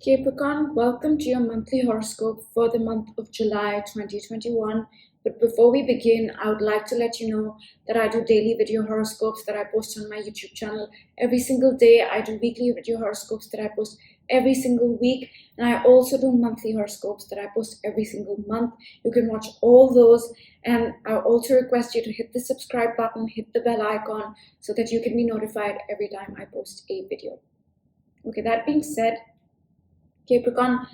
Capricorn, welcome to your monthly horoscope for the month of July 2021. But before we begin, I would like to let you know that I do daily video horoscopes that I post on my YouTube channel every single day. I do weekly video horoscopes that I post every single week. And I also do monthly horoscopes that I post every single month. You can watch all those. And I also request you to hit the subscribe button, hit the bell icon so that you can be notified every time I post a video. Okay, that being said, Capricorn,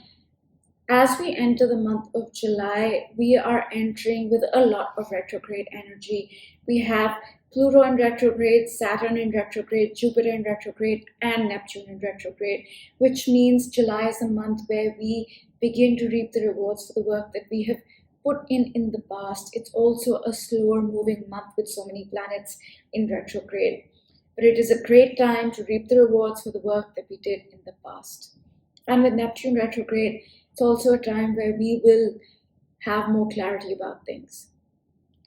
as we enter the month of July, we are entering with a lot of retrograde energy. We have Pluto in retrograde, Saturn in retrograde, Jupiter in retrograde, and Neptune in retrograde, which means July is a month where we begin to reap the rewards for the work that we have put in the past. It's also a slower moving month with so many planets in retrograde. But it is a great time to reap the rewards for the work that we did in the past. And with Neptune retrograde, it's also a time where we will have more clarity about things.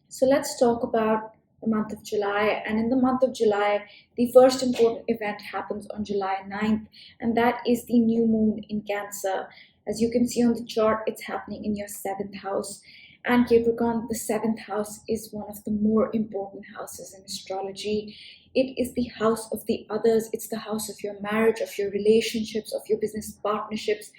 So let's talk about the month of July. And in the month of July, the first important event happens on July 9th, and that is the new moon in Cancer. As you can see on the chart, it's happening in your 7th house. And Capricorn, the 7th house is one of the more important houses in astrology. It is the house of the others. It's the house of your marriage, of your relationships, of your business partnerships,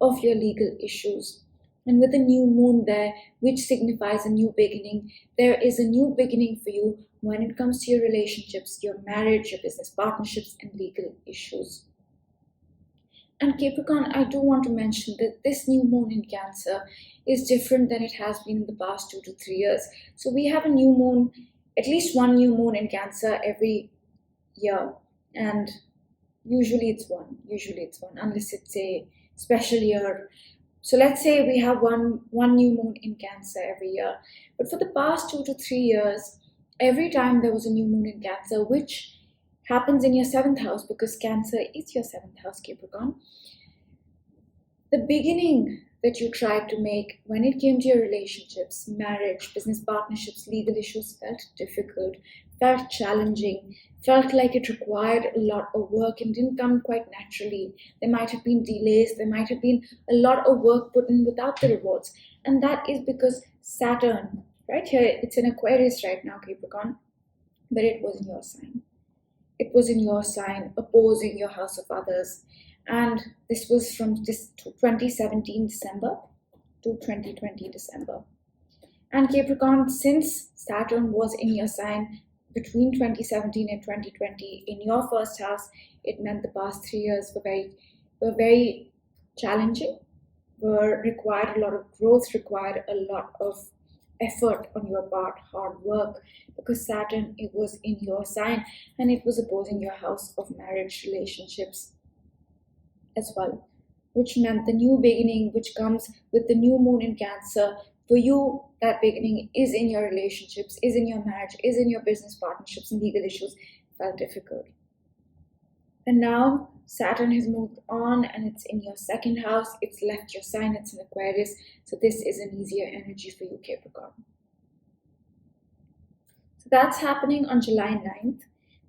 of your legal issues. And with the new moon there, which signifies a new beginning, there is a new beginning for you when it comes to your relationships, your marriage, your business partnerships, and legal issues. And Capricorn, I do want to mention that this new moon in Cancer is different than it has been in the past 2 to 3 years. So we have a new moon, at least one new moon in Cancer every year. And usually it's one, unless it's a special year. So let's say we have one new moon in Cancer every year. But for the past 2 to 3 years, every time there was a new moon in Cancer, which happens in your 7th house because Cancer is your 7th house, Capricorn, the beginning that you tried to make when it came to your relationships, marriage, business partnerships, legal issues felt difficult, felt challenging, felt like it required a lot of work and didn't come quite naturally. There might have been delays, there might have been a lot of work put in without the rewards. And that is because Saturn, right here, it's in Aquarius right now, Capricorn, but it was in your sign. It was in your sign, opposing your house of others. And this was from this 2017 December to 2020 December. And Capricorn, since Saturn was in your sign between 2017 and 2020 in your first house, it meant the past 3 years were very challenging, required a lot of growth, required a lot of effort on your part, hard work, because Saturn, it was in your sign and it was opposing your house of marriage, relationships as well, which meant the new beginning which comes with the new moon in Cancer. For you, that beginning is in your relationships, is in your marriage, is in your business partnerships and legal issues felt difficult. And now Saturn has moved on and it's in your 2nd house. It's left your sign, it's in Aquarius. So this is an easier energy for you, Capricorn. So that's happening on July 9th.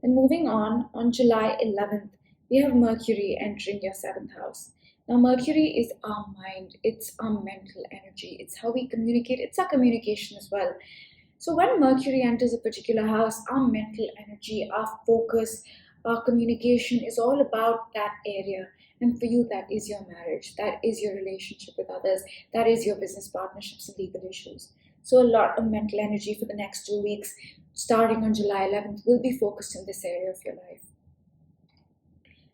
And moving on July 11th, we have Mercury entering your 7th house. Now, Mercury is our mind, it's our mental energy, it's how we communicate, it's our communication as well. So when Mercury enters a particular house, our mental energy, our focus, our communication is all about that area. And for you, that is your marriage, that is your relationship with others, that is your business partnerships and legal issues. So a lot of mental energy for the next 2 weeks, starting on July 11th, will be focused in this area of your life.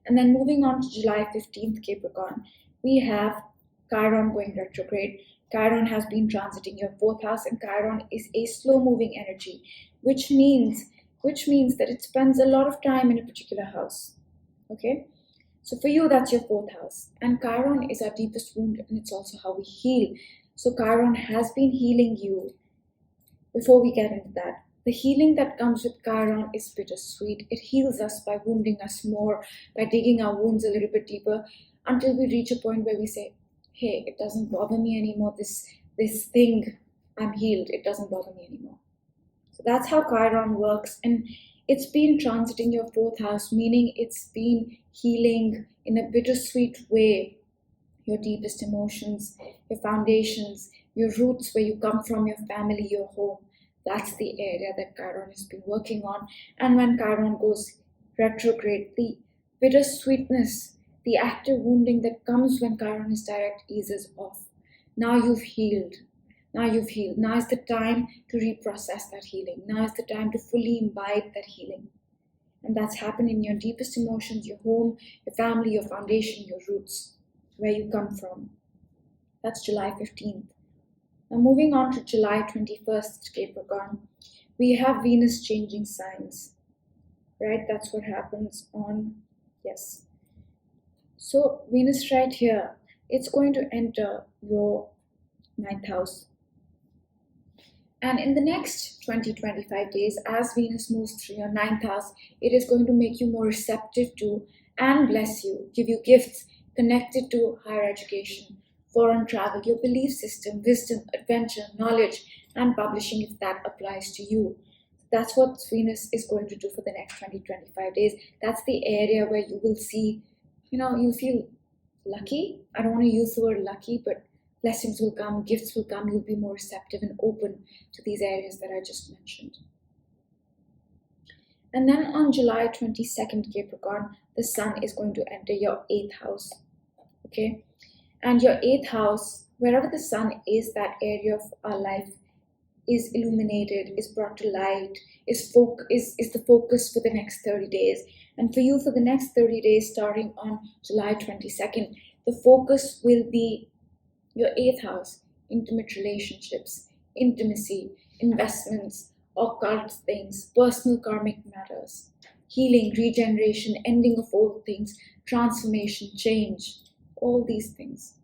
And then moving on to July 15th, Capricorn, we have Chiron going retrograde. Chiron has been transiting your 4th house, and Chiron is a slow-moving energy, which means that it spends a lot of time in a particular house. Okay? So for you, that's your 4th house. And Chiron is our deepest wound, and it's also how we heal. So Chiron has been healing you. Before we get into that, the healing that comes with Chiron is bittersweet. It heals us by wounding us more, by digging our wounds a little bit deeper, until we reach a point where we say, hey, it doesn't bother me anymore. This thing, I'm healed. It doesn't bother me anymore. So that's how Chiron works. And it's been transiting your 4th house, meaning it's been healing in a bittersweet way your deepest emotions, your foundations, your roots, where you come from, your family, your home. That's the area that Chiron has been working on. And when Chiron goes retrograde, the bittersweetness, the active wounding that comes when Chiron is direct eases off. Now you've healed. Now you've healed. Now is the time to reprocess that healing. Now is the time to fully imbibe that healing. And that's happened in your deepest emotions, your home, your family, your foundation, your roots, where you come from. That's July 15th. Now moving on to July 21st, Capricorn, we have Venus changing signs, right? That's what happens on, yes. So Venus right here, it's going to enter your 9th house. And in the next 20-25 days, as Venus moves through your 9th house, it is going to make you more receptive to and bless you, give you gifts connected to higher education, foreign travel, your belief system, wisdom, adventure, knowledge, and publishing, if that applies to you. That's what Venus is going to do for the next 20-25 days. That's the area where you will see, you'll feel lucky. I don't want to use the word lucky, but blessings will come, gifts will come, you'll be more receptive and open to these areas that I just mentioned. And then on July 22nd, Capricorn, the Sun is going to enter your 8th house, okay? And your 8th house, wherever the Sun is, that area of our life is illuminated, is brought to light, is the focus for the next 30 days. And for you, for the next 30 days, starting on July 22nd, the focus will be your 8th house, intimate relationships, intimacy, investments, occult things, personal karmic matters, healing, regeneration, ending of old things, transformation, change, all these things.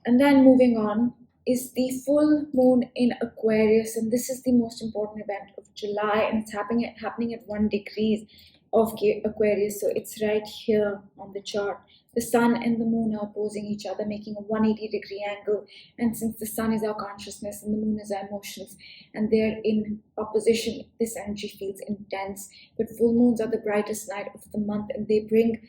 And then moving on is the full moon in Aquarius, and this is the most important event of July, and it's happening at 1 degree of Aquarius, so it's right here on the chart. The Sun and the Moon are opposing each other, making a 180-degree angle. And since the Sun is our consciousness and the Moon is our emotions, and they're in opposition, this energy feels intense. But full moons are the brightest night of the month, and they bring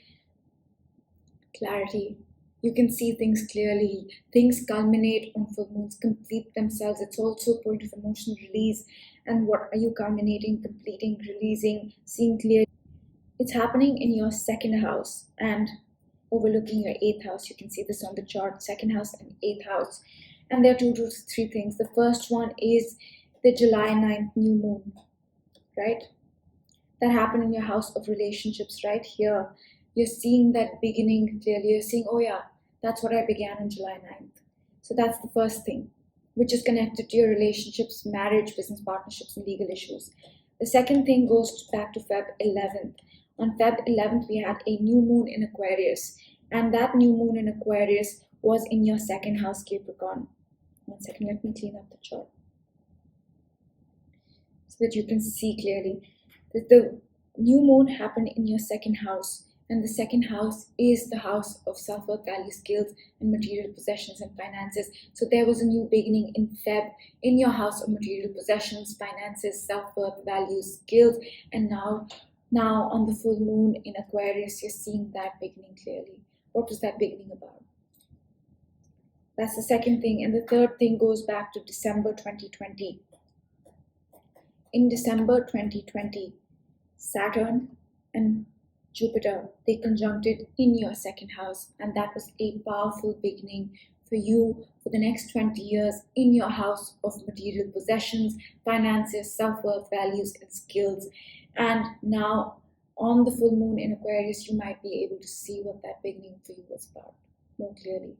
clarity. You can see things clearly. Things culminate on full moons, complete themselves. It's also a point of emotional release. And what are you culminating, completing, releasing, seeing clearly? It's happening in your 2nd house and overlooking your 8th house. You can see this on the chart, 2nd house and 8th house. And there are 2 to 3 things. The first one is the July 9th new moon, right? That happened in your house of relationships right here. You're seeing that beginning clearly. You're seeing, oh yeah, that's what I began on July 9th. So that's the first thing, which is connected to your relationships, marriage, business partnerships, and legal issues. The second thing goes back to Feb 11th. On Feb 11th, we had a new moon in Aquarius, and that new moon in Aquarius was in your 2nd house, Capricorn. 1 second, let me clean up the chart so that you can see clearly. The new moon happened in your 2nd house, and the 2nd house is the house of self-worth, value, skills, and material possessions and finances. So there was a new beginning in Feb in your house of material possessions, finances, self-worth, values, skills, and now on the full moon in Aquarius, you're seeing that beginning clearly. What was that beginning about? That's the second thing. And the third thing goes back to December 2020. In December 2020, Saturn and Jupiter, they conjuncted in your 2nd house, and that was a powerful beginning for you for the next 20 years in your house of material possessions, finances, self-worth, values, and skills. And now on the full moon in Aquarius, you might be able to see what that beginning for you was about more clearly.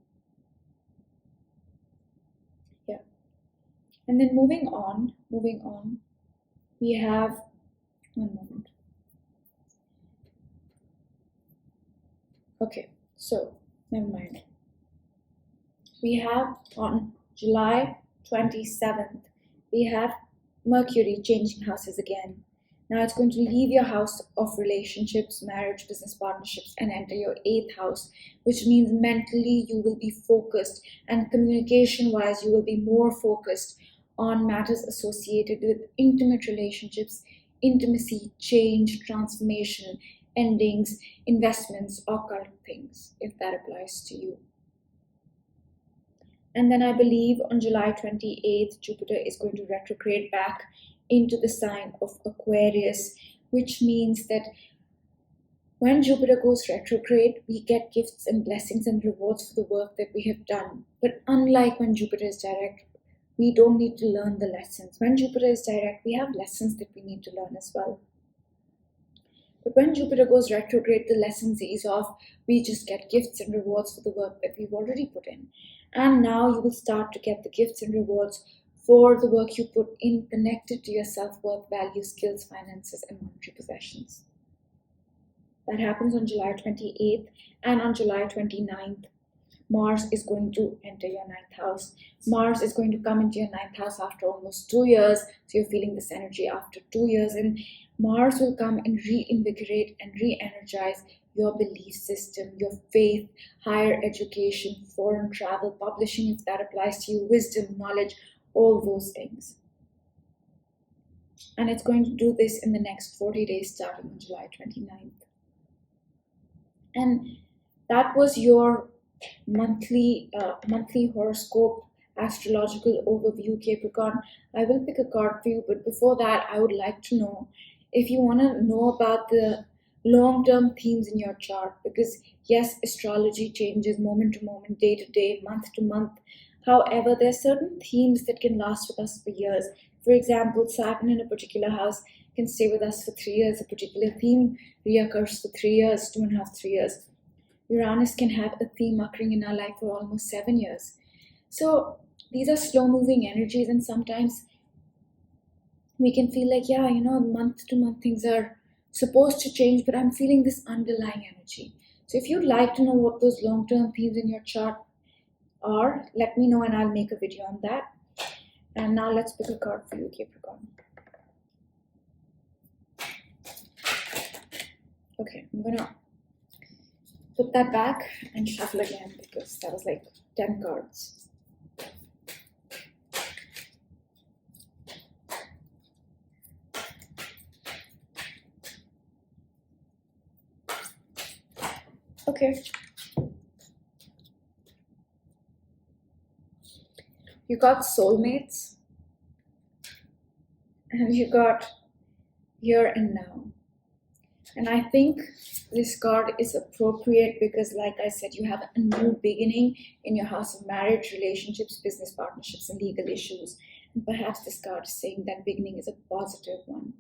Yeah. And then moving on, we have, one moment. Okay, so never mind. We have on July 27th, we have Mercury changing houses again. Now it's going to leave your house of relationships, marriage, business partnerships, and enter your 8th house, which means mentally you will be focused, and communication-wise you will be more focused on matters associated with intimate relationships, intimacy, change, transformation, endings, investments, occult things, if that applies to you. And then I believe on July 28th, Jupiter is going to retrograde back into the sign of Aquarius, which means that when Jupiter goes retrograde, we get gifts and blessings and rewards for the work that we have done. But unlike when Jupiter is direct, we don't need to learn the lessons. When Jupiter is direct, we have lessons that we need to learn as well. But when Jupiter goes retrograde, the lessons ease off. We just get gifts and rewards for the work that we've already put in. And now you will start to get the gifts and rewards for the work you put in connected to your self-worth, values, skills, finances, and monetary possessions. That happens on July 28th, and on July 29th, Mars is going to enter your 9th house. Mars is going to come into your 9th house after almost 2 years. So you're feeling this energy after 2 years, and Mars will come and reinvigorate and re-energize your belief system, your faith, higher education, foreign travel, publishing, if that applies to you, wisdom, knowledge, all those things. And it's going to do this in the next 40 days starting on July 29th. And that was your monthly horoscope astrological overview, Capricorn. I will pick a card for you, but before that, I would like to know if you want to know about the long-term themes in your chart, because yes, astrology changes moment to moment, day to day, month to month. However, there are certain themes that can last with us for years. For example, Saturn in a particular house can stay with us for 3 years. A particular theme reoccurs for 3 years, 2.5, 3 years. Uranus can have a theme occurring in our life for almost 7 years. So these are slow-moving energies, and sometimes we can feel like, yeah, month to month things are supposed to change, but I'm feeling this underlying energy. So if you'd like to know what those long-term themes in your chart are, let me know and I'll make a video on that. And now let's pick a card for you, Capricorn. Okay, I'm gonna put that back and shuffle again because that was like 10 cards. Okay. You got soulmates, and you got here and now. And I think this card is appropriate because, like I said, you have a new beginning in your house of marriage, relationships, business partnerships, and legal issues. And perhaps this card is saying that beginning is a positive one.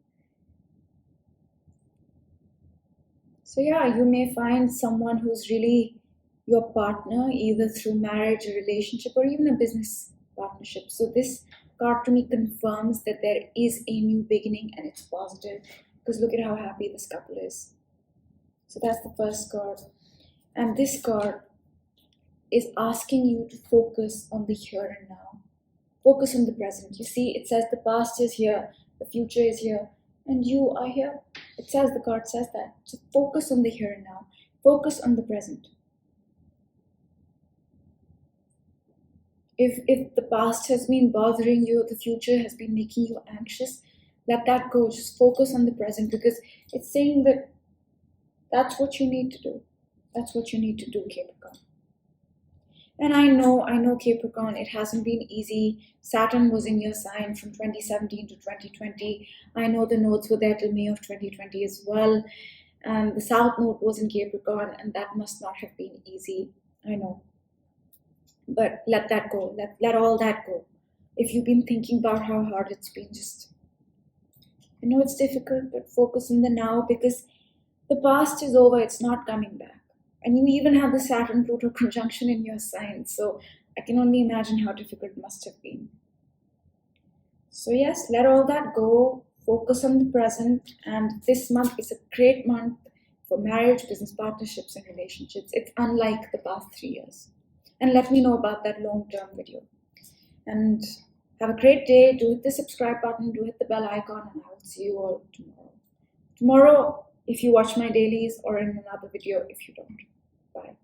So yeah, you may find someone who's really your partner, either through marriage, a relationship, or even a business partnership. So this card to me confirms that there is a new beginning and it's positive, because look at how happy this couple is. So that's the first card. And this card is asking you to focus on the here and now. Focus on the present. You see, it says the past is here, the future is here, and you are here. It says, the card says that. So focus on the here and now. Focus on the present. If the past has been bothering you, the future has been making you anxious, let that go. Just focus on the present, because it's saying that that's what you need to do. That's what you need to do, Capricorn. And I know, Capricorn, it hasn't been easy. Saturn was in your sign from 2017 to 2020. I know the nodes were there till May of 2020 as well. And the South node was in Capricorn, and that must not have been easy. I know. But let that go. Let all that go. If you've been thinking about how hard it's been, just, I know it's difficult, but focus on the now, because the past is over. It's not coming back. And you even have the Saturn-Pluto conjunction in your sign. So I can only imagine how difficult it must have been. So yes, let all that go. Focus on the present. And this month is a great month for marriage, business partnerships, and relationships. It's unlike the past 3 years. And let me know about that long-term video. And have a great day. Do hit the subscribe button. Do hit the bell icon. And I will see you all tomorrow. Tomorrow, if you watch my dailies, or in another video if you don't. Bye.